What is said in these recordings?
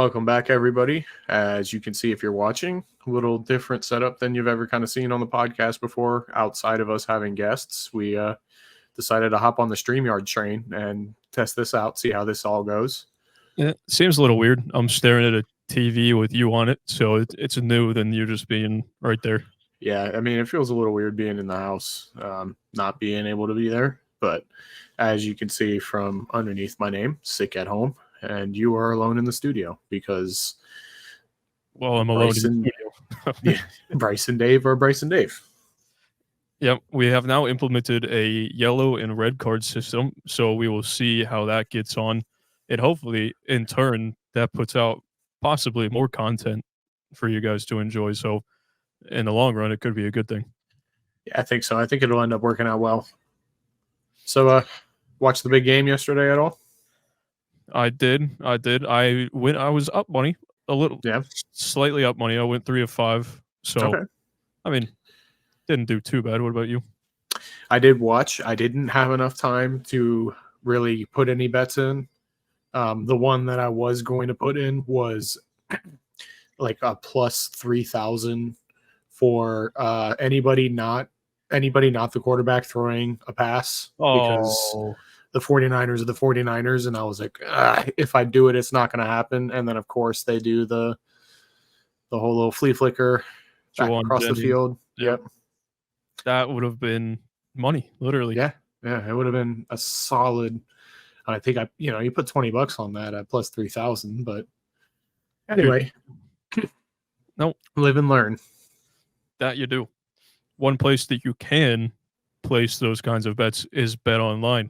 Welcome back, everybody. As you can see, if you're watching, a little different setup than you've ever kind of seen on the podcast before. Outside of us having guests, we decided to hop on the StreamYard train and test this out, see how this all goes. It seems a little weird. I'm staring at a TV with you on it, so it's new than you just being right there. Yeah, I mean, it feels a little weird being in the house, not being able to be there. But as you can see from underneath my name, Sick at Home, and you are alone in the studio because Well, I'm alone in Bryson, the studio. yeah, Bryson Dave or Bryson Dave. Yep, we have now implemented a yellow and red card system, so we will see how that gets on, and hopefully, in turn, that puts out possibly more content for you guys to enjoy. So, in the long run, it could be a good thing. Yeah, I think so. I think it'll end up working out well. So, watch the big game yesterday at all? I did. I was up money a little. Yeah, slightly up money. I went 3 of 5. So, okay. I mean, didn't do too bad. What about you? I did watch. I didn't have enough time to really put any bets in. The one that I was going to put in was like a plus 3,000 for anybody not the quarterback throwing a pass because the 49ers are the 49ers. And I was like, if I do it, it's not going to happen. And then, of course, they do the whole little flea flicker back across the field. Yep. That would have been money, literally. Yeah. It would have been a solid. I think you put $20 on that at plus 3,000. But anyway, no, live and learn. That you do. One place that you can place those kinds of bets is Bet Online.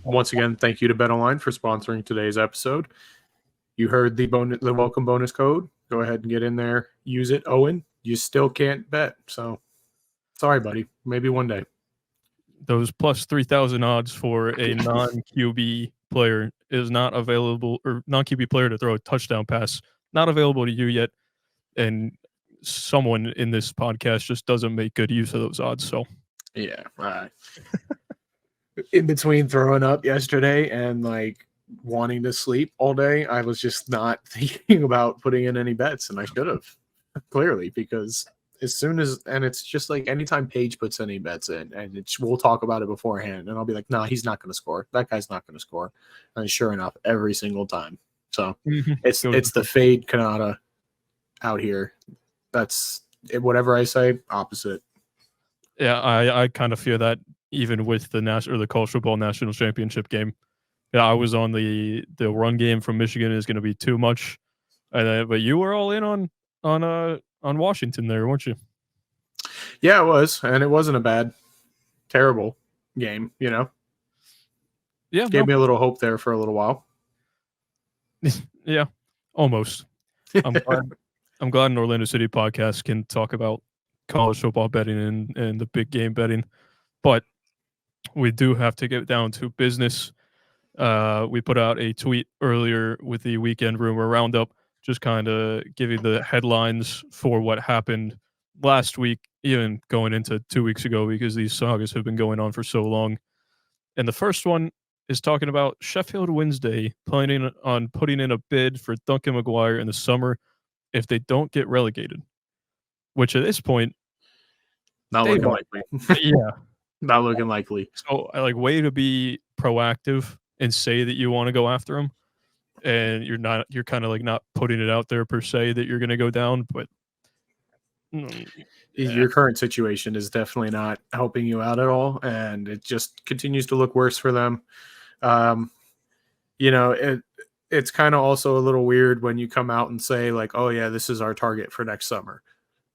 Once again, thank you to Bet Online for sponsoring today's episode. You heard the welcome bonus code. Go ahead and get in there. Use it, Owen. You still can't bet. So, sorry, buddy. Maybe one day. Those plus 3,000 odds for a non-QB player is not available, or non-QB player to throw a touchdown pass, not available to you yet. And someone in this podcast just doesn't make good use of those odds. So, yeah. In between throwing up yesterday and like wanting to sleep all day, I was just not thinking about putting in any bets, and I should have clearly, because as soon as, and it's just like anytime Paige puts any bets in, and we'll talk about it beforehand, and I'll be like, no, he's not going to score. That guy's not going to score. And sure enough, every single time. So it's the fade Cannata out here. That's it, whatever I say, opposite. Yeah, I kind of fear that even with the the college football national championship game. Yeah, I was on the run game from Michigan is going to be too much, but you were all in on Washington there, weren't you? Yeah, it was, and it wasn't a bad, terrible game. Yeah, gave me a little hope there for a little while. Yeah, almost. I'm glad an Orlando City podcast can talk about college football betting and the big game betting, but we do have to get down to business. We put out a tweet earlier with the weekend rumor roundup, just kind of giving the headlines for what happened last week, even going into 2 weeks ago, because these sagas have been going on for so long. And the first one is talking about Sheffield Wednesday planning on putting in a bid for Duncan McGuire in the summer if they don't get relegated, which at this point, not looking likely. Yeah. Not looking likely. So, way to be proactive and say that you want to go after him, and you're kind of not putting it out there per se that you're going to go down, but your current situation is definitely not helping you out at all, and it just continues to look worse for them. It's kind of also a little weird when you come out and say like, oh yeah, this is our target for next summer.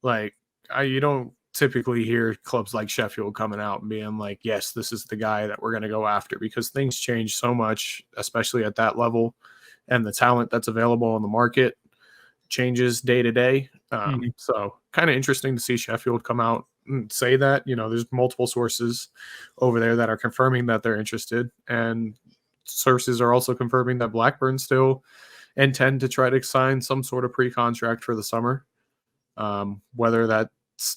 Like, you don't typically hear clubs like Sheffield coming out and being like, yes, this is the guy that we're going to go after, because things change so much, especially at that level, and the talent that's available on the market changes day to day. Mhm. So kind of interesting to see Sheffield come out and say that. There's multiple sources over there that are confirming that they're interested, and sources are also confirming that Blackburn still intend to try to sign some sort of pre-contract for the summer. Whether that's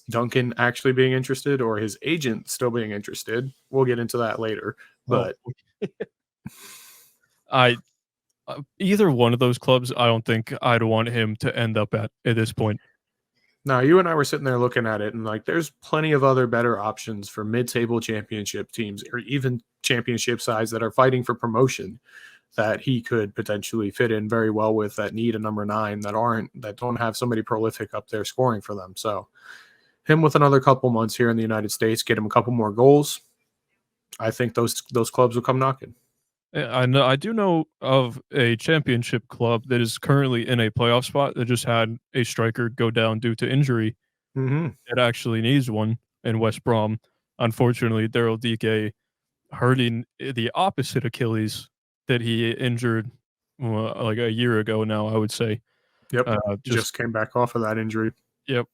Duncan actually being interested or his agent still being interested, we'll get into that later. Oh, But I either one of those clubs, I don't think I'd want him to end up at this point. now you and I were sitting there looking at it, and like, there's plenty of other better options for mid-table championship teams or even championship sides that are fighting for promotion that he could potentially fit in very well with, that need a number 9, that don't have somebody prolific up there scoring for them. So him with another couple months here in the United States, get him a couple more goals, I think those clubs will come knocking. I do know of a championship club that is currently in a playoff spot that just had a striker go down due to injury. Mm-hmm. It actually needs one in West Brom. Unfortunately, Daryl Dike hurting the opposite Achilles that he injured like a year ago now, I would say. Yep. Just Just came back off of that injury. yep,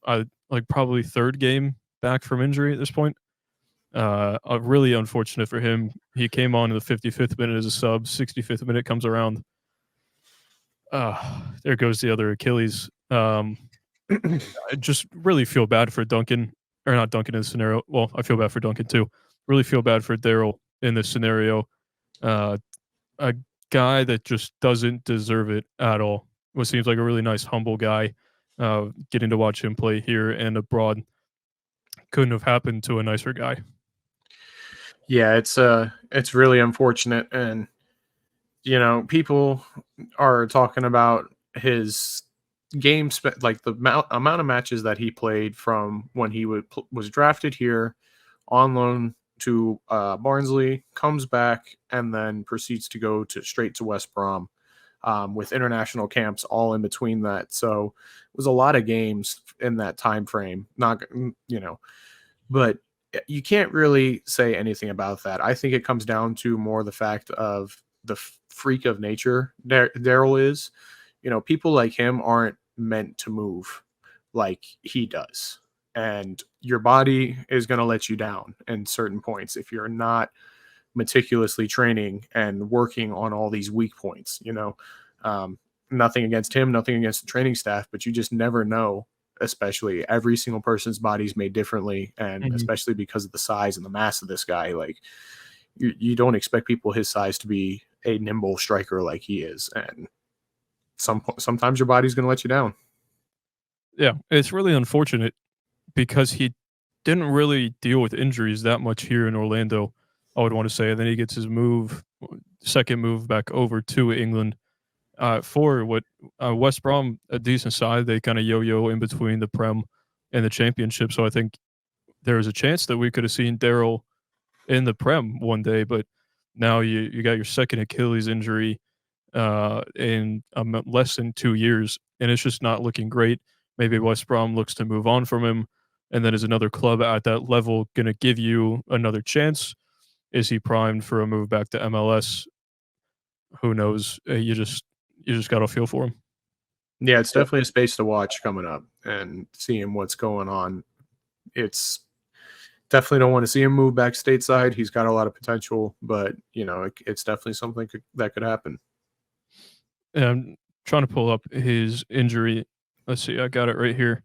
like probably third game back from injury at this point. Really unfortunate for him. He came on in the 55th minute as a sub. 65th minute comes around. There goes the other Achilles. I just really feel bad for Duncan, or not Duncan in this scenario. Well, I feel bad for Duncan too. Really feel bad for Daryl in this scenario. Uh, a guy that just doesn't deserve it at all. What seems like a really nice, humble guy. Getting to watch him play here and abroad couldn't have happened to a nicer guy. Yeah, it's really unfortunate, and people are talking about his like the amount of matches that he played from when he was drafted here on loan to Barnsley, comes back, and then proceeds to go straight to West Brom, with international camps all in between that. So it was a lot of games in that time frame. Not but you can't really say anything about that. I think it comes down to more the fact of the freak of nature Daryl is. People like him aren't meant to move like he does. And your body is going to let you down in certain points if you're not meticulously training and working on all these weak points. Nothing against him, nothing against the training staff, but you just never know. Especially every single person's body is made differently, and Mhm. especially because of the size and the mass of this guy, like you don't expect people his size to be a nimble striker like he is, and sometimes your body's going to let you down. Yeah, it's really unfortunate because he didn't really deal with injuries that much here in Orlando, I would want to say. And then he gets his second move back over to England for what West Brom, a decent side. They kind of yo-yo in between the Prem and the Championship. So I think there was a chance that we could have seen Daryl in the Prem one day, but now you got your second Achilles injury in less than 2 years, and it's just not looking great. Maybe West Brom looks to move on from him, and then is another club at that level gonna give you another chance? Is he primed for a move back to MLS? Who knows? You just gotta feel for him. Yeah, it's definitely a space to watch coming up and seeing what's going on. It's definitely don't want to see him move back stateside. He's got a lot of potential, but it's definitely something that could happen. And I'm trying to pull up his injury. Let's see, I got it right here.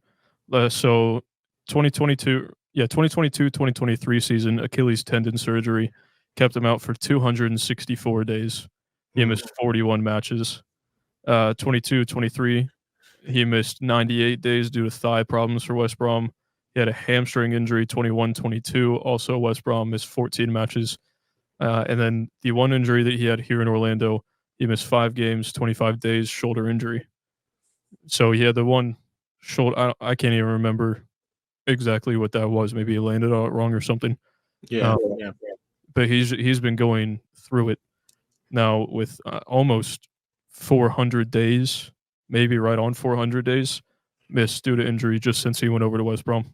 So 2022, yeah, 2022-2023 season, Achilles tendon surgery kept him out for 264 days. He Mm. missed 41 matches. 22-23, he missed 98 days due to thigh problems for West Brom. He had a hamstring injury 21-22. Also, West Brom missed 14 matches. And then the one injury that he had here in Orlando, he missed 5 games, 25 days, shoulder injury. So he had the one shoulder. I can't even remember exactly what that was. Maybe he landed on it wrong or something. Yeah, Um, yeah. but he's been going through it now with almost 400 days, maybe right on 400 days missed due to injury just since he went over to West Brom.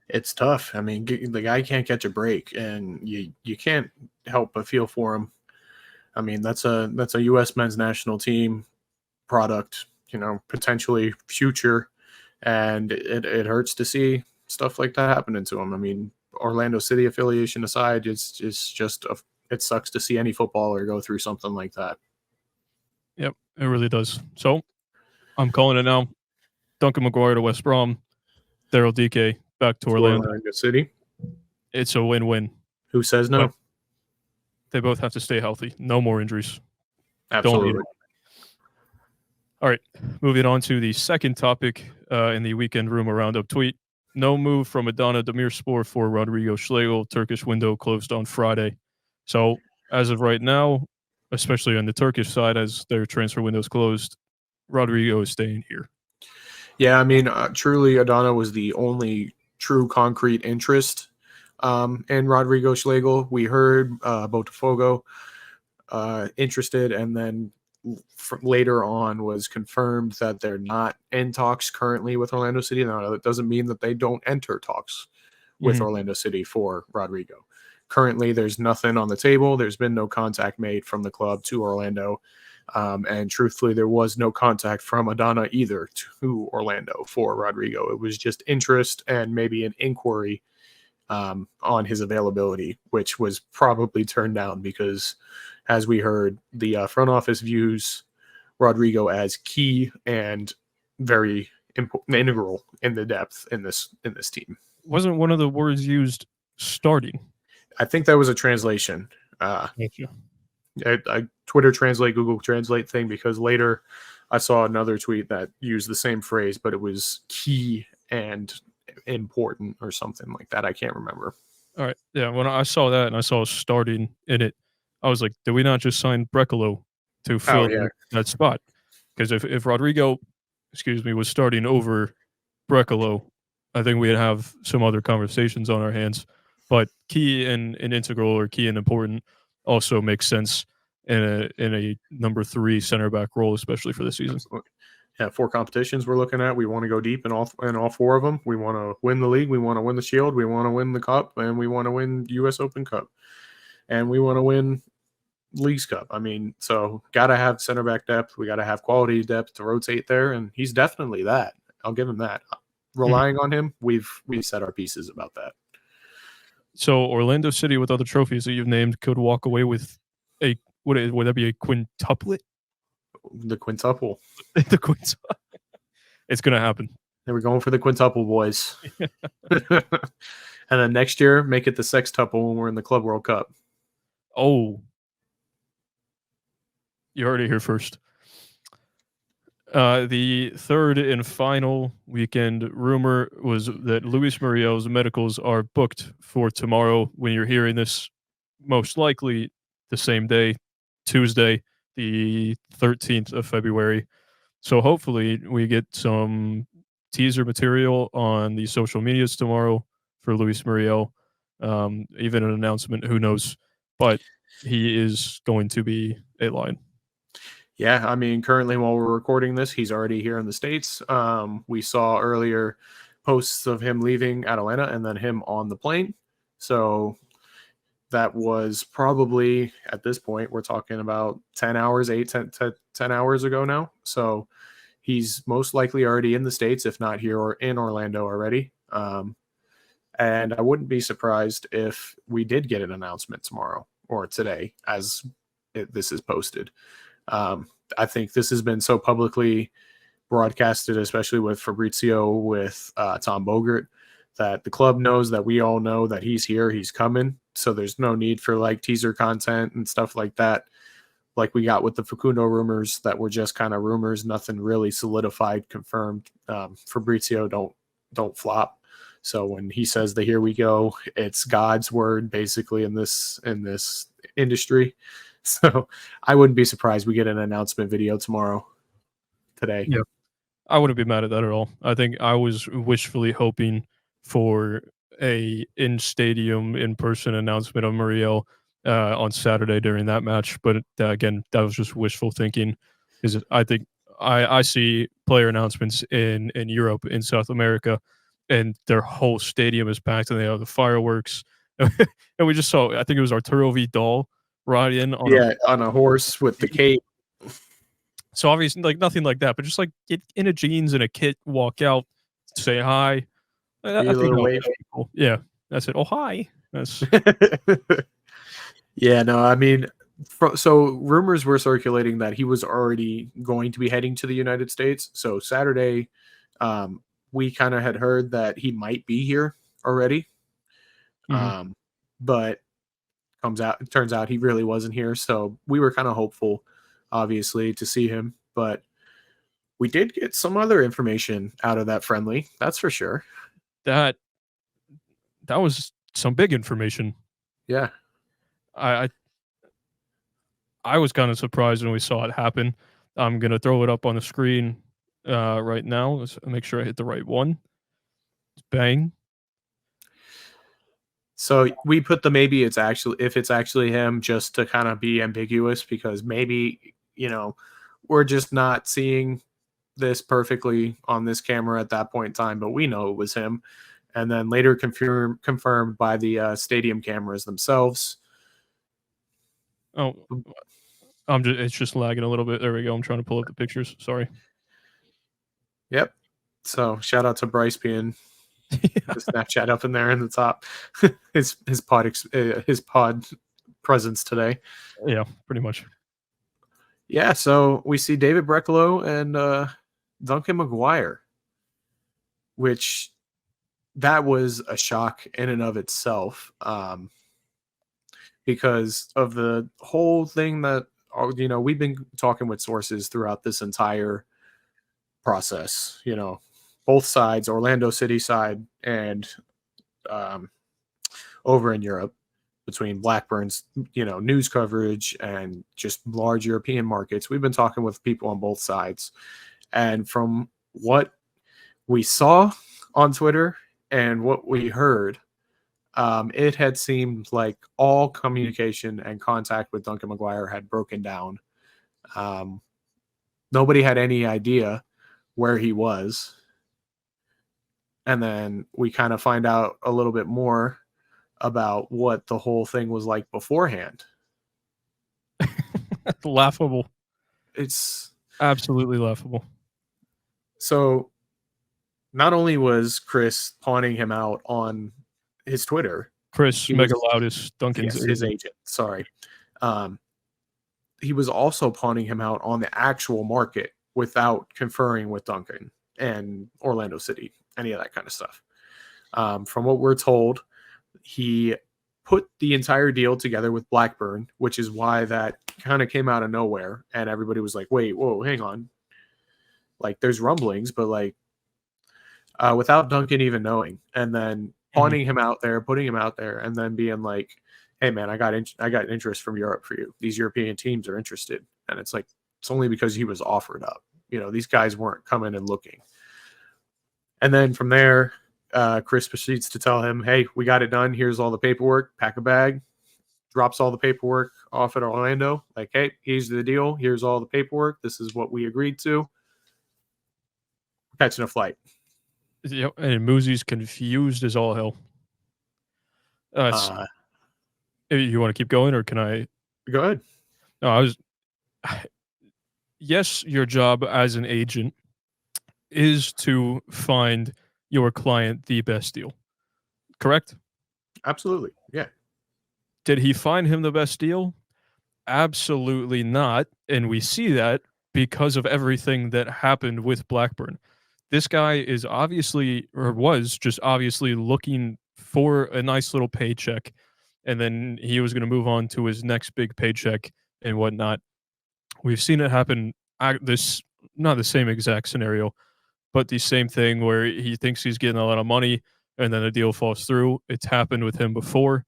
It's tough. I mean, the guy can't catch a break, and you can't help but feel for him. I mean, that's a U.S. men's national team product, potentially future, and it hurts to see stuff like that happening to him. I mean, Orlando City affiliation aside, it's just it sucks to see any footballer go through something like that. Yep, it really does. So I'm calling it now. Duncan McGuire to West Brom. Daryl DK back to Orlando. City. It's a win-win. Who says no? But they both have to stay healthy. No more injuries. Absolutely. All right, moving on to the second topic in the weekend rumor roundup tweet. No move from Adana Demirspor for Rodrigo Schlegel. Turkish window closed on Friday. So as of right now, especially on the Turkish side, as their transfer window's closed, Rodrigo is staying here. Yeah, I mean, truly, Adana was the only true concrete interest in Rodrigo Schlegel. We heard Botafogo interested, and then later on was confirmed that they're not in talks currently with Orlando City. Now, that doesn't mean that they don't enter talks with Orlando City for Rodrigo. Currently, there's nothing on the table. There's been no contact made from the club to Orlando. And truthfully, there was no contact from Adana either to Orlando for Rodrigo. It was just interest and maybe an inquiry on his availability, which was probably turned down because, as we heard, the front office views Rodrigo as key and very integral in the depth in this team. Wasn't one of the words used starting? I think that was a translation. Gotcha. I Twitter translate, Google Translate thing, because later I saw another tweet that used the same phrase, but it was key and important or something like that. I can't remember. All right. Yeah. When I saw that and I saw starting in it, I was like, did we not just sign Brekalo to fill that spot? Because if Rodrigo, was starting over Brekalo, I think we'd have some other conversations on our hands. But key and integral, or key and important, also makes sense in a number 3 center back role, especially for this season. Absolutely. Yeah, 4 competitions we're looking at. We want to go deep in all 4 of them. We want to win the league. We want to win the Shield. We want to win the Cup, and we want to win U.S. Open Cup, and we want to win Leagues Cup. I mean, so got to have center back depth. We got to have quality depth to rotate there, and he's definitely that. I'll give him that. Relying on him, we've set our pieces about that. So Orlando City, with other trophies that you've named, could walk away with a would that be a quintuplet? The quintuple. The quintuple. It's gonna happen. They were going for the quintuple, boys. And then next year, make it the sextuple when we're in the Club World Cup. Oh, you heard it here first. The third and final weekend rumor was that Luis Muriel's medicals are booked for tomorrow. When you're hearing this, most likely the same day, Tuesday, the 13th of February. So hopefully we get some teaser material on the social medias tomorrow for Luis Muriel. Even an announcement, who knows? But he is going to be a line. Yeah, I mean, currently while we're recording this, he's already here in the States. We saw earlier posts of him leaving Atlanta and then him on the plane. So that was probably, at this point, we're talking about 10 hours, 10 hours ago now. So he's most likely already in the States, if not here or in Orlando already. And I wouldn't be surprised if we did get an announcement tomorrow or today as this is posted. I think this has been so publicly broadcasted, especially with Fabrizio, with Tom Bogert, that the club knows, that we all know that he's here, he's coming. So there's no need for like teaser content and stuff like that, like we got with the Facundo rumors that were just kind of rumors, nothing really solidified, confirmed. Fabrizio don't flop. So when he says the "here we go," it's God's word basically in this industry. So I wouldn't be surprised we get an announcement video today. Yeah, I wouldn't be mad at that at all. I think I was wishfully hoping for a in-stadium, in-person announcement of Muriel on Saturday during that match. But again, that was just wishful thinking, because I think I see player announcements in Europe, in South America, and their whole stadium is packed, and they have the fireworks. And we just saw, I think it was Arturo Vidal ride in on a, on a horse with the cape. so obviously like nothing like that, but just like get in a jeans and a kit, walk out, say hi. I Do your think little that'll wave. be cool. Yeah, that's it. Oh hi. That's Yeah, no, I mean, so rumors were circulating that he was already going to be heading to the United States. So Saturday, we kind of had heard that he might be here already. mhm. But turns out he really wasn't here. So we were kind of hopeful, obviously, to see him. But we did get some other information out of that friendly. That's for sure. that that was some big information. Yeah. I I, I was kind of surprised when we saw it happen. I'm gonna throw it up on the screen right now. Let's make sure I hit the right one. Bang. So we put the maybe it's actually if it's actually him just to kind of be ambiguous because maybe, we're just not seeing this perfectly on this camera at that point in time, but we know it was him. And then later confirmed by the stadium cameras themselves. Oh, it's just lagging a little bit. There we go. I'm trying to pull up the pictures. Sorry. Yep. So shout out to Bryce being the Snapchat up in there in the top. his pod presence today. Yeah, pretty much. Yeah, so we see David Brecalo and Duncan McGuire, which that was a shock in and of itself, because of the whole thing that we've been talking with sources throughout this entire process. Both sides, Orlando City side and over in Europe, between Blackburn's news coverage and just large European markets. We've been talking with people on both sides, and from what we saw on Twitter and what we heard, it had seemed like all communication and contact with Duncan McGuire had broken down. Nobody had any idea where he was. And then we kind of find out a little bit more about what the whole thing was like beforehand. Laughable. It's absolutely laughable. So not only was Chris pawning him out on his Twitter, Chris Megaloudis, Duncan's his agent. Sorry. He was also pawning him out on the actual market without conferring with Duncan and Orlando City, any of that kind of stuff. From what we're told, he put the entire deal together with Blackburn, which is why that kind of came out of nowhere. And everybody was like, wait, whoa, hang on. Like, there's rumblings, but without Duncan even knowing. And then pawning him out there, putting him out there, and then being like, hey, man, I got interest from Europe for you. These European teams are interested. And it's like, it's only because he was offered up. These guys weren't coming and looking. And then from there, Chris proceeds to tell him, hey, we got it done. Here's all the paperwork. Pack a bag. Drops all the paperwork off at Orlando. Like, hey, here's the deal. Here's all the paperwork. This is what we agreed to. Catching a flight. Yep, and Moosey's confused as all hell. You want to keep going, or can I? Go ahead. No, yes, your job as an agent is to find your client the best deal. Correct? Absolutely. Yeah. Did he find him the best deal? Absolutely not. And we see that because of everything that happened with Blackburn. This guy is obviously, or was just obviously looking for a nice little paycheck. And then he was going to move on to his next big paycheck and whatnot. We've seen it happen. Not the same exact scenario, but the same thing where he thinks he's getting a lot of money and then the deal falls through. It's happened with him before.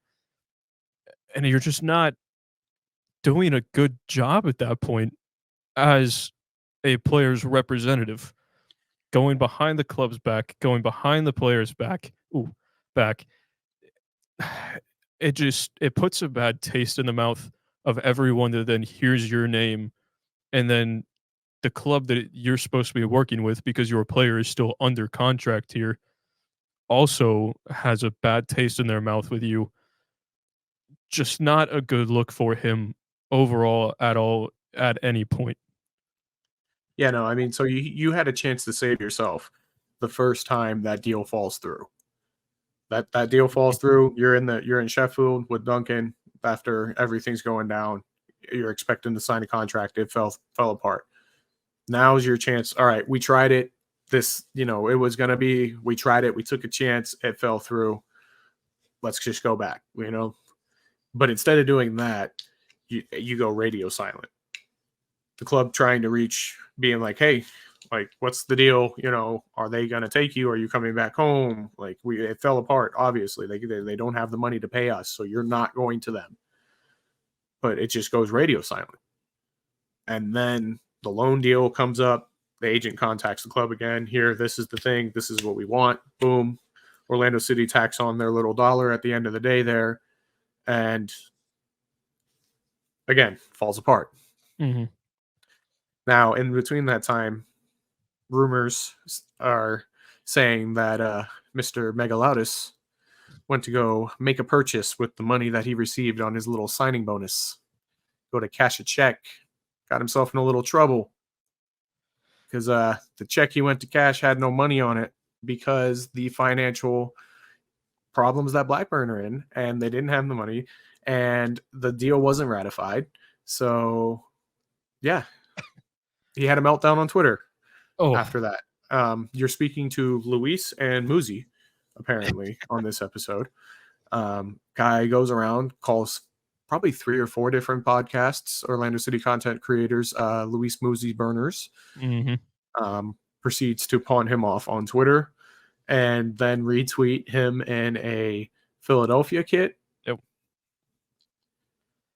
And you're just not doing a good job at that point as a player's representative. Going behind the club's back, going behind the player's back. It puts a bad taste in the mouth of everyone that then hears your name, and then the club that you're supposed to be working with, because your player is still under contract here, also has a bad taste in their mouth with you. Just not a good look for him overall at all at any point. Yeah, no, I mean, so you had a chance to save yourself the first time that deal falls through. That deal falls through. You're in Sheffield with Duncan after everything's going down. You're expecting to sign a contract. It fell apart. Now's your chance. All right, we tried it. This, it was gonna be. We tried it. We took a chance. It fell through. Let's just go back. But instead of doing that, you go radio silent. The club trying to reach, being like, hey, like, what's the deal? Are they going to take you? Are you coming back home? Like, it fell apart. Obviously, they don't have the money to pay us, so you're not going to them. But it just goes radio silent. And then the loan deal comes up. The agent contacts the club again. Here, this is the thing. This is what we want. Boom. Orlando City tacks on their little dollar at the end of the day there. And again, falls apart. Mm-hmm. Now, in between that time, rumors are saying that Mr. Megalautis went to go make a purchase with the money that he received on his little signing bonus. Go to cash a check. Got himself in a little trouble because the check he went to cash had no money on it because the financial problems that Blackburn are in, and they didn't have the money, and the deal wasn't ratified. So, yeah, he had a meltdown on Twitter after that. You're speaking to Luis and Muzi, apparently, on this episode. Guy goes around, calls probably 3 or 4 different podcasts, Orlando City content creators, Luis Muzi burners, proceeds to pawn him off on Twitter and then retweet him in a Philadelphia kit. Yep.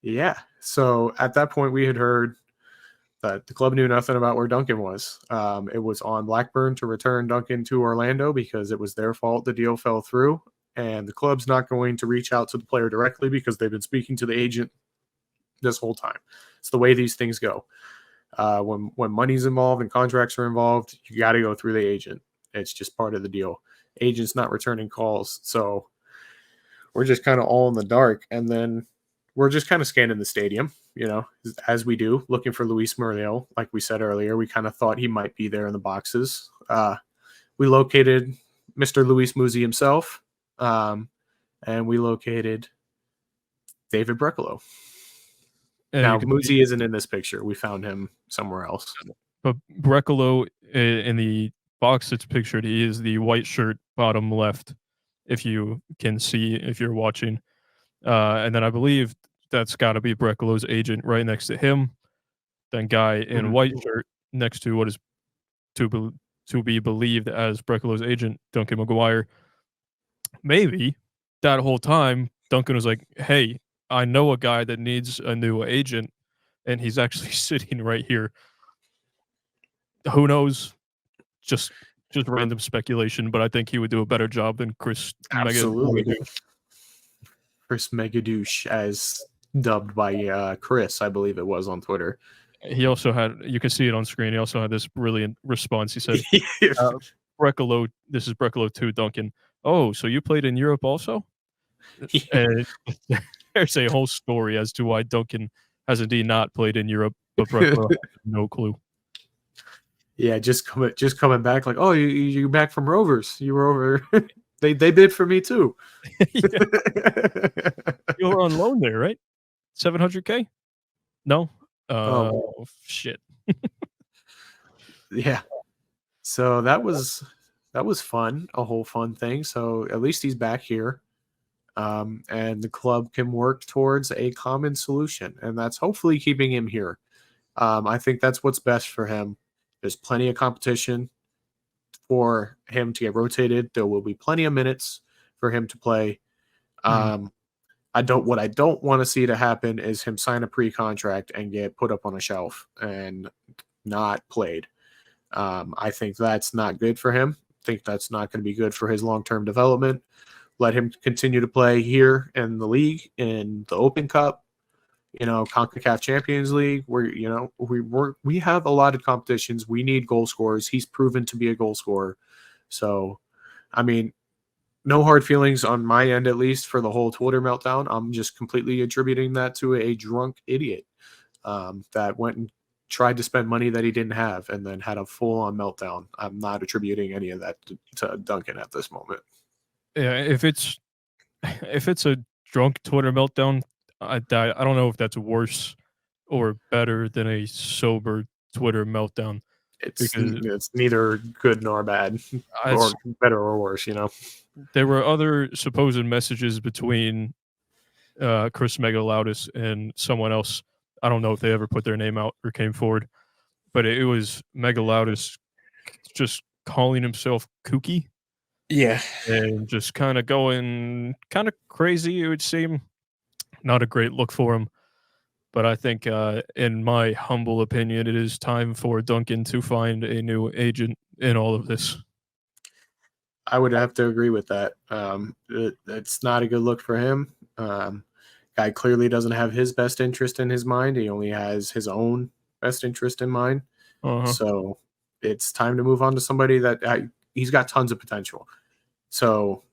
Yeah. So at that point, we had heard that the club knew nothing about where Duncan was. It was on Blackburn to return Duncan to Orlando because it was their fault the deal fell through. And the club's not going to reach out to the player directly because they've been speaking to the agent this whole time. It's the way these things go. When money's involved and contracts are involved, you got to go through the agent. It's just part of the deal. Agent's not returning calls. So we're just kind of all in the dark. And then we're just kind of scanning the stadium, as we do, looking for Luis Muriel. Like we said earlier, we kind of thought he might be there in the boxes. We located Mr. Luis Muzi himself, and we located David Brecolo. Now, Muzi isn't in this picture. We found him somewhere else. But Brecolo, in the box that's pictured, he is the white shirt bottom left, if you can see, if you're watching. And then I believe that's got to be Brecolo's agent right next to him. Then guy in white shirt next to what is to be believed as Brecolo's agent, Duncan McGuire. Maybe that whole time, Duncan was like, hey, I know a guy that needs a new agent, and he's actually sitting right here. Who knows? Just random speculation, but I think he would do a better job than Chris. Absolutely. Chris Megadouche, as dubbed by Chris, I believe it was on Twitter. He also had, you can see it on screen, he also had this brilliant response. He said, Brecolo, this is Brecolo 2, Duncan. Oh, so you played in Europe also? And there's a whole story as to why Duncan has indeed not played in Europe, but Brecolo has no clue. Yeah, just coming back like, oh, you're back from Rovers. You were over. they bid for me too. You were on loan there, right? $700K? No. Shit. Yeah. So that was fun, a whole fun thing. So at least he's back here, and the club can work towards a common solution, and that's hopefully keeping him here. I think that's what's best for him. There's plenty of competition for him to get rotated. There will be plenty of minutes for him to play. What I don't want to see to happen is him sign a pre-contract and get put up on a shelf and not played. I think that's not good for him. I think that's not going to be good for his long-term development. Let him continue to play here in the league, in the Open Cup, CONCACAF Champions League, where, we have a lot of competitions. We need goal scorers. He's proven to be a goal scorer. So, I mean, no hard feelings on my end, at least for the whole Twitter meltdown. I'm just completely attributing that to a drunk idiot that went and tried to spend money that he didn't have and then had a full-on meltdown. I'm not attributing any of that to Duncan at this moment. Yeah, if it's a drunk Twitter meltdown, I don't know if that's worse or better than a sober Twitter meltdown because It's neither good nor bad, or it's, better or worse, you know. there were other supposed messages between Chris Megaloudis and someone else. I don't know if they ever put their name out or came forward, but it was Megaloudis just calling himself kooky Yeah, and just kind of going kind of crazy. It would seem not a great look for him. But I think, in my humble opinion, it is time for Duncan to find a new agent in all of this. I would have to agree with that. It's not a good look for him. Guy clearly doesn't have his best interest in his mind. He only has his own best interest in mind. Uh-huh. So it's time to move on to somebody that he's got tons of potential. So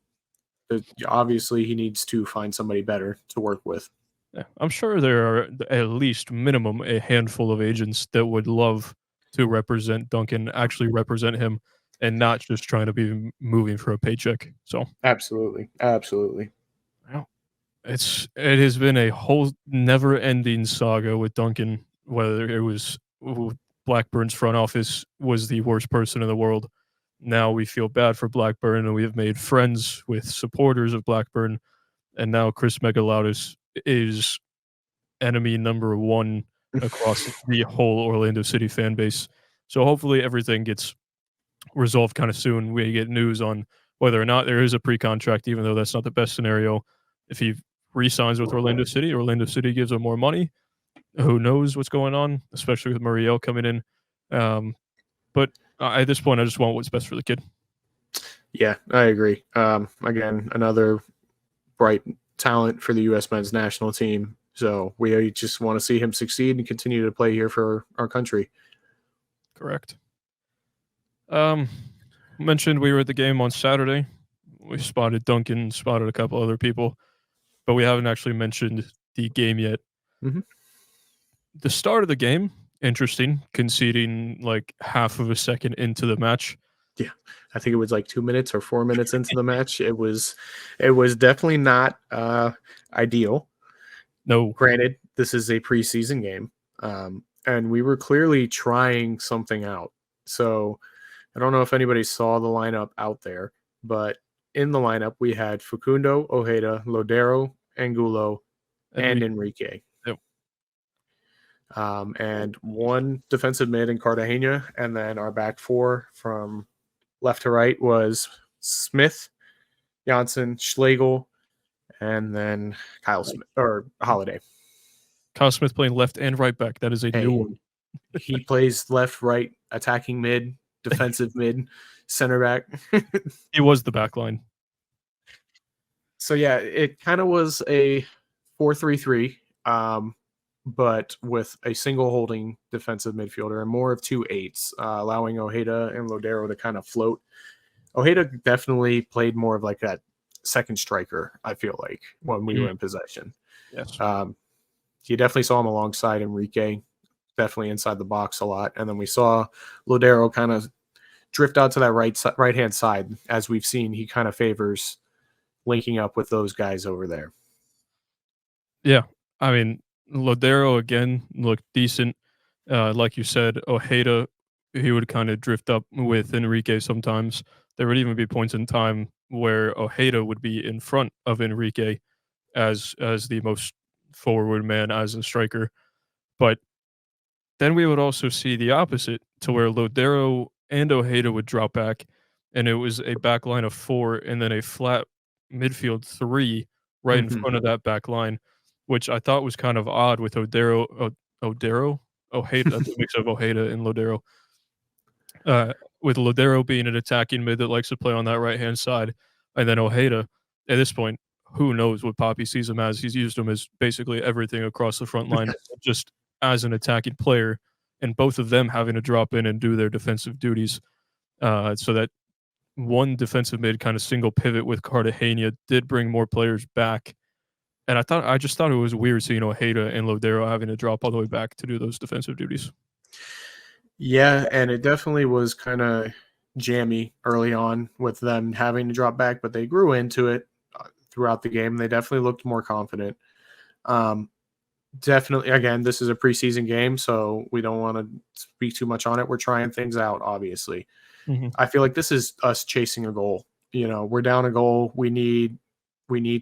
obviously he needs to find somebody better to work with. Yeah, I'm sure there are at least minimum a handful of agents that would love to represent Duncan, actually represent him, and not just trying to be moving for a paycheck. So, Absolutely. Absolutely. well, it has been a whole never-ending saga with Duncan. Whether it was Blackburn's front office was the worst person in the world. Now we feel bad for Blackburn, and we have made friends with supporters of Blackburn, and now Chris Megaloudis is enemy number one across the whole Orlando City fan base. So hopefully everything gets resolved kind of soon. We get news on whether or not there is a pre-contract, even though that's not the best scenario. If he re-signs with Orlando City gives him more money. Who knows what's going on, especially with Muriel coming in. But at this point, I just want what's best for the kid. Yeah, I agree. Again, another bright talent for the U.S. men's national team. So we just want to see him succeed and continue to play here for our country. Correct. Mentioned we were at the game on Saturday. We spotted Duncan, spotted a couple other people, but we haven't actually mentioned the game yet. Mhm. The start of the game, interesting, conceding like half of a second into the match. Yeah, I think it was like 2 minutes or 4 minutes into the match. It was definitely not ideal. No, Granted, this is a preseason game, and we were clearly trying something out. So I don't know if anybody saw the lineup out there, but in the lineup we had Facundo, Ojeda, Lodero, Angulo, and Enrique. Yep. And one defensive mid in Cartagena, and then our back four from left to right was Smith, Janssen, Schlegel, and then Kyle Smith or Holiday. Kyle Smith playing left and right back. That is a new one. He plays left, right, attacking mid, defensive mid, center back. He was the back line. So yeah, it kind of was a 4-3-3, but with a single holding defensive midfielder and more of 2 8s, allowing Ojeda and Lodero to kind of float. Ojeda definitely played more of like that second striker, I feel like, when we were in possession. Yes. You definitely saw him alongside Enrique, definitely inside the box a lot. And then we saw Lodero kind of drift out to that right-hand side. As we've seen, he kind of favors linking up with those guys over there. Yeah. I mean, Lodero again looked decent. Like you said, Ojeda, he would kind of drift up with Enrique sometimes. There would even be points in time where Ojeda would be in front of Enrique as the most forward man, as a striker. But then we would also see the opposite, to where Lodero and Ojeda would drop back, and it was a back line of 4 and then a flat midfield 3 right in front of that back line, which I thought was kind of odd with Ojeda, that's a mix of Ojeda and Lodero. With Lodero being an attacking mid that likes to play on that right-hand side, and then Ojeda, at this point, who knows what Poppy sees him as. He's used him as basically everything across the front line, just as an attacking player, and both of them having to drop in and do their defensive duties. So that one defensive mid kind of single pivot with Cartagena did bring more players back. And I just thought it was weird seeing Ojeda and Lodero having to drop all the way back to do those defensive duties. Yeah, and it definitely was kind of jammy early on with them having to drop back, but they grew into it throughout the game. They definitely looked more confident. Definitely, again, this is a preseason game, so we don't want to speak too much on it. We're trying things out, obviously. Mm-hmm. I feel like this is us chasing a goal. We're down a goal. We need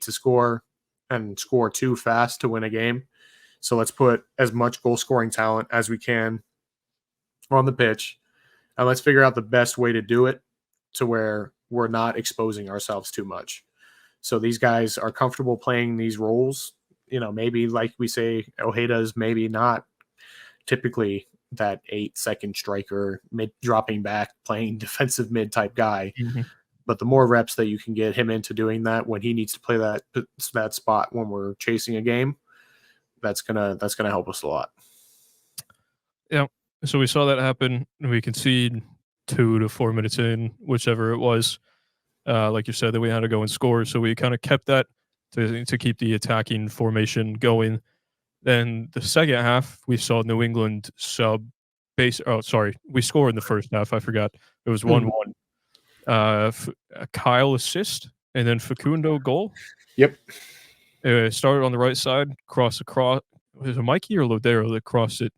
to score and score too fast to win a game. So let's put as much goal scoring talent as we can on the pitch, and let's figure out the best way to do it to where we're not exposing ourselves too much. So these guys are comfortable playing these roles. Maybe like we say, Ojeda's maybe not typically that 8-second striker, mid dropping back, playing defensive mid type guy. Mm-hmm. But the more reps that you can get him into doing that when he needs to play that spot when we're chasing a game, that's gonna help us a lot. Yeah. So we saw that happen. We concede 2 to 4 minutes in, whichever it was. Like you said, that we had to go and score. So we kind of kept that to keep the attacking formation going. Then the second half, we saw New England we scored in the first half. I forgot. It was 1-1. Kyle assist, and then Facundo goal. Yep. Started on the right side, cross across. Was it Mikey or Lodero that crossed it?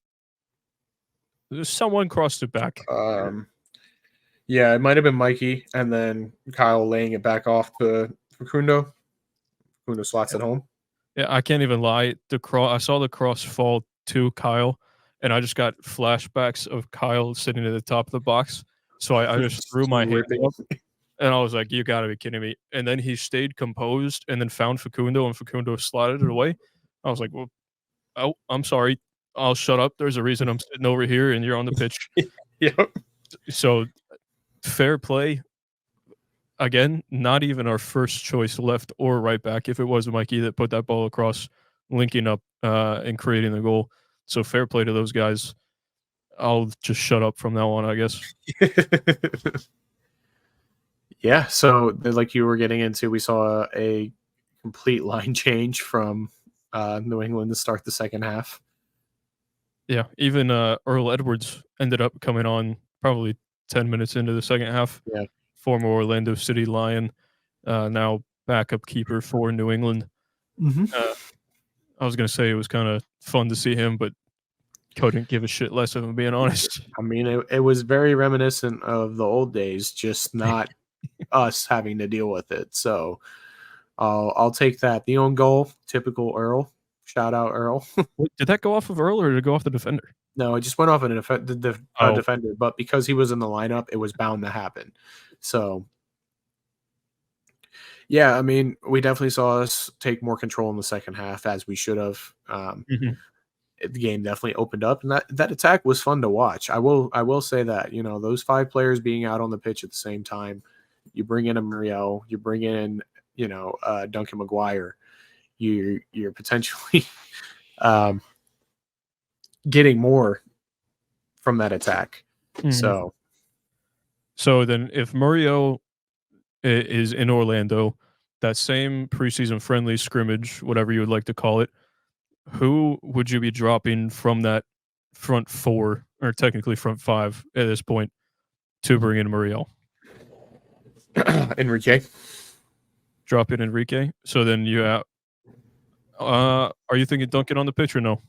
Someone crossed it back. Yeah, it might have been Mikey, and then Kyle laying it back off to Facundo. Facundo slots it home. Yeah, I can't even lie. I saw the cross fall to Kyle, and I just got flashbacks of Kyle sitting at the top of the box. So I just threw my hand up, and I was like, "You got to be kidding me!" And then he stayed composed, and then found Facundo, and Facundo slotted it away. I was like, "Well, oh, I'm sorry. I'll shut up. There's a reason I'm sitting over here, and you're on the pitch." Yep. So fair play. Again, not even our first choice left or right back. If it was Mikey that put that ball across, linking up and creating the goal. So fair play to those guys. I'll just shut up from now on, I guess. Yeah. So like you were getting into, we saw a complete line change from New England to start the second half. Yeah. Even Earl Edwards ended up coming on probably 10 minutes into the second half. Yeah. Former Orlando City Lion, now backup keeper for New England. Mm-hmm. I was going to say it was kind of fun to see him, but couldn't give a shit less of him, being honest. I mean, it was very reminiscent of the old days, just not us having to deal with it. So I'll take that. The own goal, typical Earl. Shout out Earl. Wait, did that go off of Earl or did it go off the defender? No, it just went off the defender, but because he was in the lineup, it was bound to happen. So, yeah, I mean, we definitely saw us take more control in the second half as we should have. The game definitely opened up, and that attack was fun to watch. I will say that those 5 players being out on the pitch at the same time. You bring in a Muriel, you bring in Duncan McGuire. You're potentially getting more from that attack. Mm-hmm. So then if Muriel is in Orlando, that same preseason friendly scrimmage, whatever you would like to call it, who would you be dropping from that front 4, or technically front 5 at this point, to bring in Muriel? Enrique. Drop in Enrique. So then you have. Are you thinking Duncan on the pitch or no?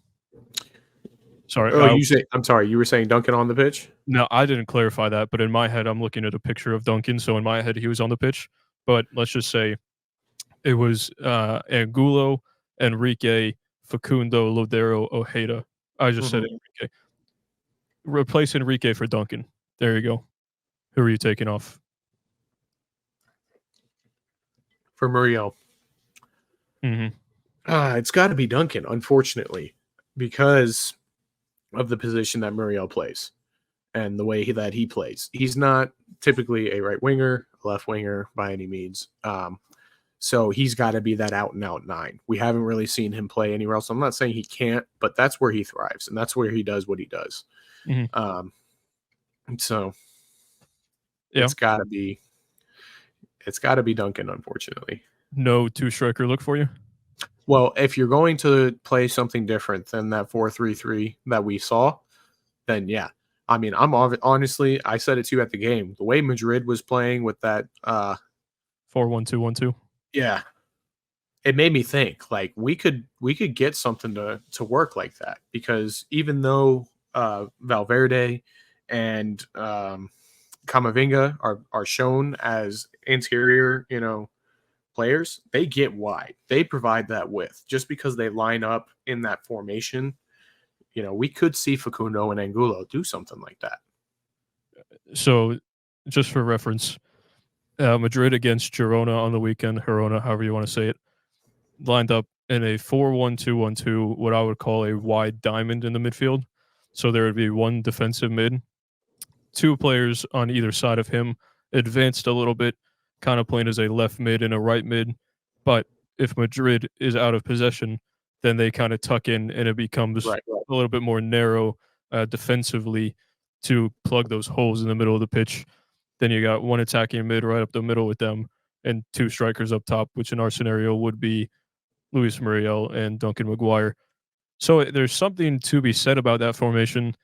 Sorry. Oh, I'm sorry. You were saying Duncan on the pitch? No, I didn't clarify that. But in my head, I'm looking at a picture of Duncan. So in my head, he was on the pitch. But let's just say it was Angulo, Enrique, Facundo, Lodero, Ojeda. I just said Enrique. Replace Enrique for Duncan. There you go. Who are you taking off? For Muriel. It's got to be Duncan, unfortunately, because of the position that Muriel plays and the way that he plays. He's not typically a right winger, left winger by any means. So he's got to be that out and out 9. We haven't really seen him play anywhere else. I'm not saying he can't, but that's where he thrives, and that's where he does what he does. So it's got to be It's got to be Duncan, unfortunately. No two-striker look for you? Well, if you're going to play something different than that 4-3-3 that we saw, then yeah. I mean, honestly, I said it to you at the game. The way Madrid was playing with that 4-1-2-1-2. yeah, it made me think like we could get something to work like that, because even though Valverde and Camavinga are shown as interior, players, they get wide. They provide that width just because they line up in that formation. We could see Facundo and Angulo do something like that. So, just for reference, Madrid against Girona on the weekend, Girona, however you want to say it, lined up in a 4-1-2-1-2, what I would call a wide diamond in the midfield. So there would be one defensive mid, two players on either side of him, advanced a little bit, kind of playing as a left mid and a right mid. But if Madrid is out of possession, then they kind of tuck in and it becomes Right. a little bit more narrow defensively to plug those holes in the middle of the pitch. Then you got one attacking mid right up the middle with them and two strikers up top, which in our scenario would be Luis Muriel and Duncan Maguire. So there's something to be said about that formation,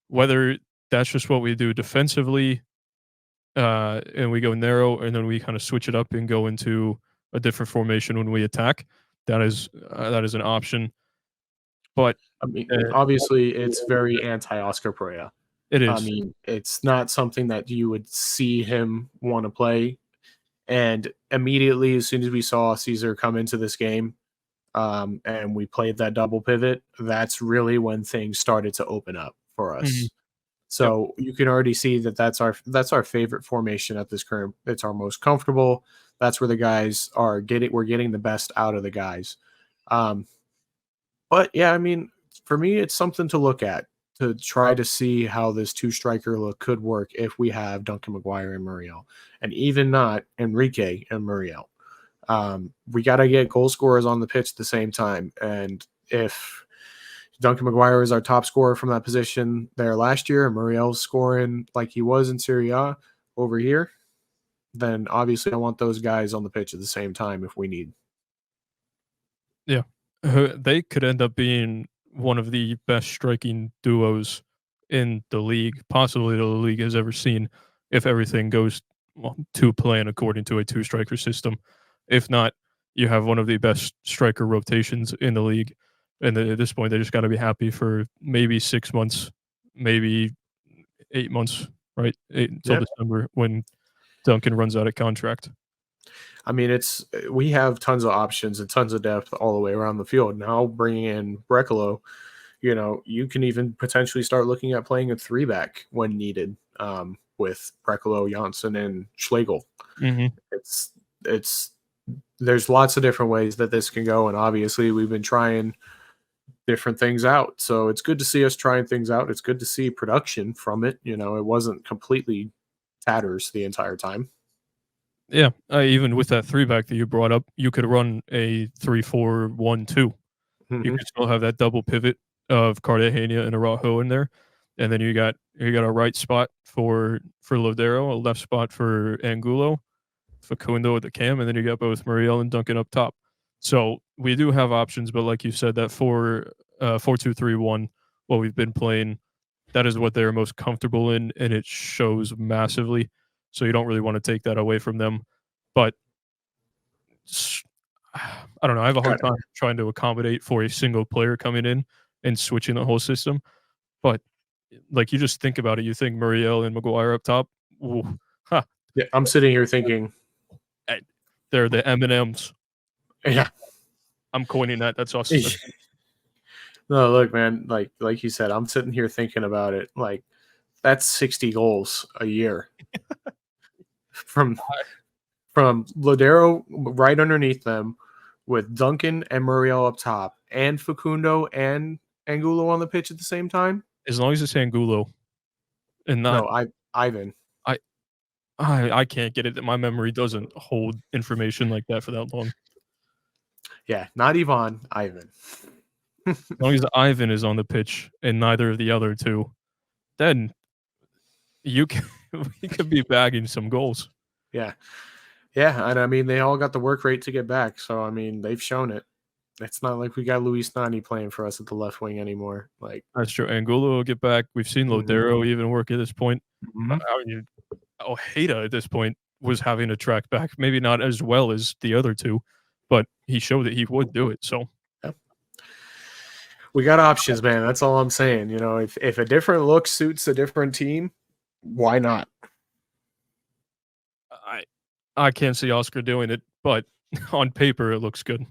whether that's just what we do defensively, and we go narrow, and then we kind of switch it up and go into a different formation when we attack. That is an option. But I mean, obviously, it's very anti-Oscar Pereira. it I is. mean, it's not something that you would see him want to play. And immediately, as soon as we saw Caesar come into this game, and we played that double pivot, that's really when things started to open up for us. Mhm. So you can already see that that's our favorite formation at this current. It's our most comfortable. That's where the guys are getting. We're getting the best out of the guys. But yeah, I mean, for me, it's something to look at to try to see how this two striker look could work if we have Duncan Maguire and Muriel, and even not Enrique and Muriel. We got to get goal scorers on the pitch at the same time. And if Duncan Maguire is our top scorer from that position there last year, and Muriel's scoring like he was in Serie A over here, then obviously I want those guys on the pitch at the same time if we need. Yeah. They could end up being one of the best striking duos in the league, possibly the league has ever seen, if everything goes to plan according to a two striker system. If not, you have one of the best striker rotations in the league. And at this point, they just got to be happy for maybe 6 months, maybe 8 months, right? Until December when Duncan runs out of contract. I mean, we have tons of options and tons of depth all the way around the field. Now bringing in Brecalo, you can even potentially start looking at playing a 3-back when needed, with Brecalo, Janssen, and Schlegel. Mm-hmm. It's there's lots of different ways that this can go, and obviously we've been trying different things out. So it's good to see us trying things out. It's good to see production from it. It wasn't completely tatters the entire time. Yeah, even with that 3-back that you brought up, you could run a 3-4-1-2. Mm-hmm. You could still have that double pivot of Cartagena and Araujo in there, and then you got a right spot for Lodero, a left spot for Angulo, Facundo at the cam, and then you got both Muriel and Duncan up top. So we do have options, but like you said, that 4-2-3-1, what we've been playing, that is what they're most comfortable in, and it shows massively. So you don't really want to take that away from them. But I don't know. I have a hard time trying to accommodate for a single player coming in and switching the whole system. But like you just think about it, you think Muriel and Maguire up top. Ooh, huh. Yeah, I'm sitting here thinking they're the M&Ms. Yeah, I'm coining that. That's us. No, look, man. Like you said, I'm sitting here thinking about it. Like that's 60 goals a year from Lodero right underneath them, with Duncan and Muriel up top, and Facundo and Angulo on the pitch at the same time. As long as it's Angulo and not Ivan. I can't get it. My memory doesn't hold information like that for that long. Yeah, not Ivan, Ivan. As long as Ivan is on the pitch and neither of the other two, then we could be bagging some goals. Yeah. Yeah, and I mean they all got the work rate to get back, so I mean they've shown it. It's not like we got Luis Nani playing for us at the left wing anymore. Like, That's true. Angulo will get back. We've seen mhm, Lodero even work at this point. mhm. I mean, Ojeda at this point was having to track back, maybe not as well as the other two, but he showed that he would do it. So Yep. We got options, man. That's all I'm saying. You know, if a different look suits a different team, why not? I I can't see Oscar doing it, but on paper it looks good.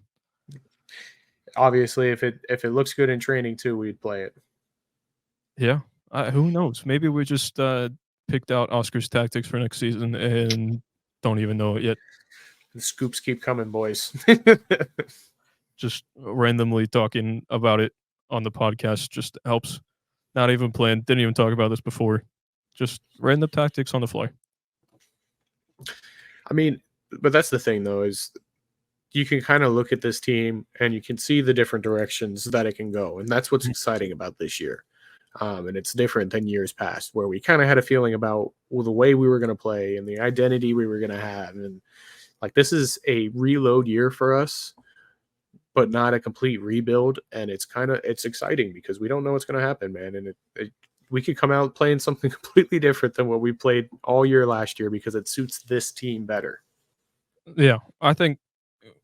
Obviously, if it looks good in training too, we'd play it. Yeah. Who knows? Maybe we just picked out Oscar's tactics for next season and don't even know it yet. The scoops keep coming, boys. Just randomly talking about it on the podcast just helps. Not even planned. Didn't even talk about this before. Just random tactics on the fly. I mean, but that's the thing though, is you can kind of look at this team and you can see the different directions that it can go, and that's what's exciting about this year. And it's different than years past, where we kind of had a feeling about the way we were going to play and the identity we were going to have, and like this is a reload year for us, but not a complete rebuild. And it's exciting because we don't know what's going to happen, man. And we could come out playing something completely different than what we played all year last year because it suits this team better. Yeah, I think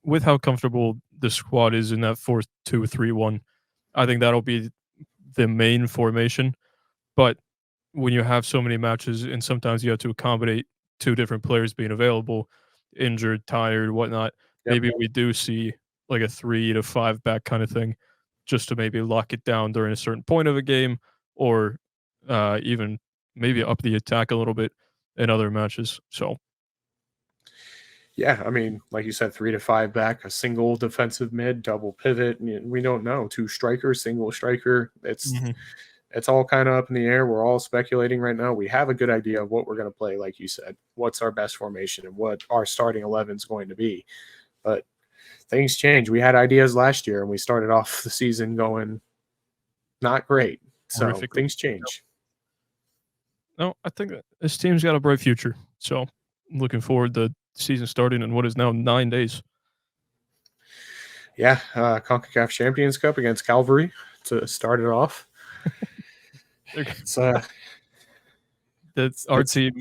with how comfortable the squad is in that 4-2-3-1, I think that'll be the main formation. But when you have so many matches and sometimes you have to accommodate two different players being available, injured, tired, whatnot, Yep. maybe we do see like a 3 to 5 back kind of thing just to maybe lock it down during a certain point of a game or even maybe up the attack a little bit in other matches. So Yeah, I mean, like you said, 3 to 5 back, a single defensive mid, double pivot. We don't know. Two strikers, single striker. It's all kind of up in the air. We're all speculating right now. We have a good idea of what we're going to play, like you said. What's our best formation and what our starting 11 is going to be. But things change. We had ideas last year, and we started off the season going not great. So horrifically. things change. No, I think that this team's got a bright future. So I'm looking forward to season starting in what is now 9 days. Yeah, CONCACAF Champions Cup against Calvary to start it off. It's That's our team.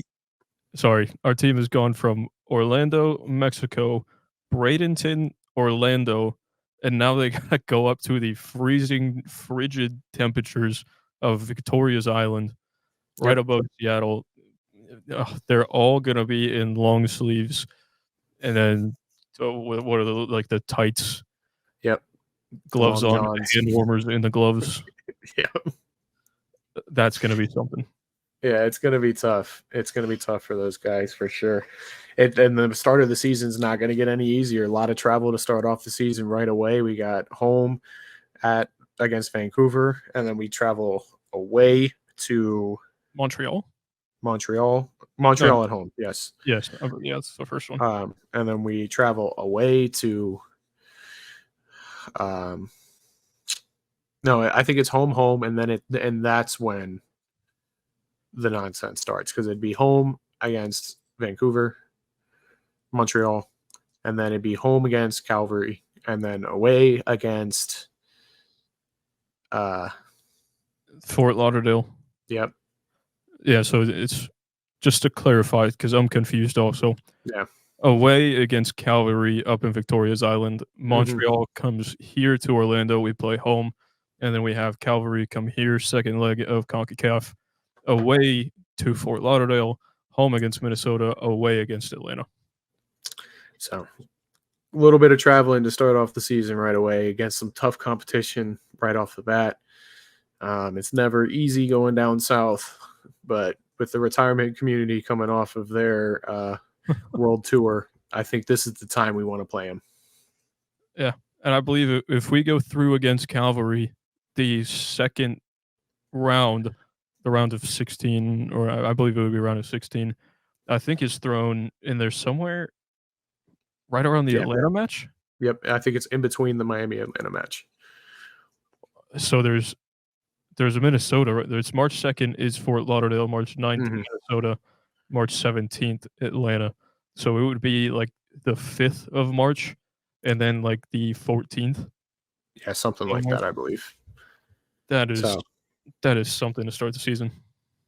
Sorry, our team has gone from Orlando, Mexico, Bradenton, Orlando, and now they gotta go up to the freezing, frigid temperatures of Victoria's Island, right above Seattle. They're all gonna be in long sleeves, and then so what are the tights, Yep. gloves Long on, johns. hand warmers in the gloves. Yeah. That's gonna be something. Yeah, it's going to be tough. It's going to be tough for those guys for sure. And the start of the season's not going to get any easier. A lot of travel to start off the season right away. We got home against Vancouver, and then we travel away to Montreal? Montreal. No, Montreal at home, yes. yes, yeah, that's the first one. And then we travel away to no, I think it's home, and that's when the nonsense starts because it'd be home against Vancouver, Montreal, and then it'd be home against Calvary, and then away against Fort Lauderdale. Yep. Yeah, so it's just to clarify because I'm confused also. Yeah. Away against Calvary up in Victoria's Island. Montreal comes here to Orlando. We play home, and then we have Calvary come here, second leg of CONCACAF. Away to Fort Lauderdale, home against Minnesota, away against Atlanta. So a little bit of traveling to start off the season right away against some tough competition right off the bat. It's never easy going down south, but with the retirement community coming off of their world tour, I think this is the time we want to play them. Yeah, and I believe if we go through against Calvary, the second round, the round of 16, or I believe it would be round of 16, I think is thrown in there somewhere right around the Atlanta match. Yep, I think it's in between the Miami-Atlanta match. So there's a Minnesota. Right? There's March 2nd is Fort Lauderdale, March 9th Minnesota, March 17th Atlanta. So it would be like the 5th of March, and then like the 14th Yeah, something of like March. that, I believe. That is So, that is something to start the season.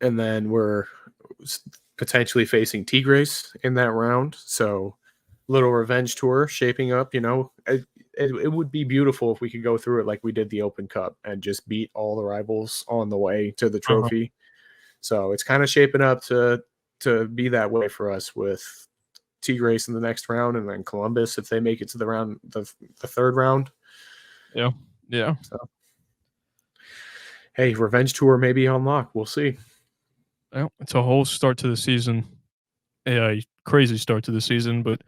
and then we're potentially facing Tigres in that round. So, little revenge tour shaping up. It would be beautiful if we could go through it like we did the Open Cup and just beat all the rivals on the way to the Uh-huh. trophy. So it's kind of shaping up to be that way for us with Tigres in the next round, and then Columbus if they make it to the third round. Yeah, yeah. So, hey, revenge tour may be on lock. We'll see. Well, it's a whole start to the season, a crazy start to the season, but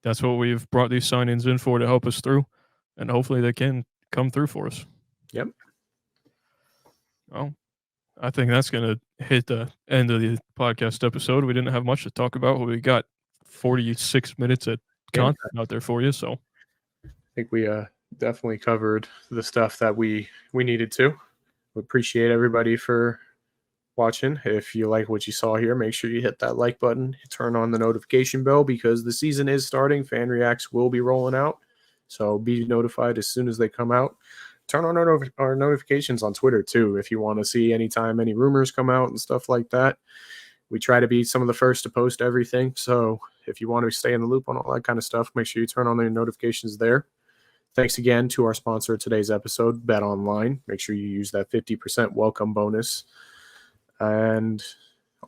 that's what we've brought these signings in for to help us through, and hopefully they can come through for us. Yep. Well, I think that's going to hit the end of the podcast episode. We didn't have much to talk about. We got 46 minutes of content out there for you, so I think we definitely covered the stuff that we needed to. We appreciate everybody for watching. If you like what you saw here, make sure you hit that like button, turn on the notification bell because the season is starting. Fan Reacts will be rolling out, so be notified as soon as they come out. Turn on our notifications on Twitter too if you want to see anytime any rumors come out and stuff like that. We try to be some of the first to post everything, so if you want to stay in the loop on all that kind of stuff, make sure you turn on the notifications there. Thanks again to our sponsor of today's episode, Bet Online. Make sure you use that 50% welcome bonus. And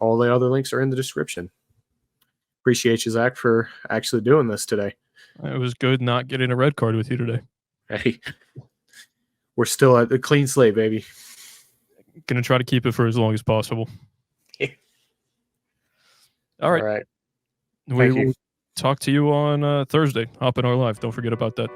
all the other links are in the description. Appreciate you, Zach, for actually doing this today. it was good not getting a red card with you today. Hey, we're still at a clean slate, baby. Gonna try to keep it for as long as possible. All right. All right. We will talk to you on Thursday. Hop in our live. Don't forget about that.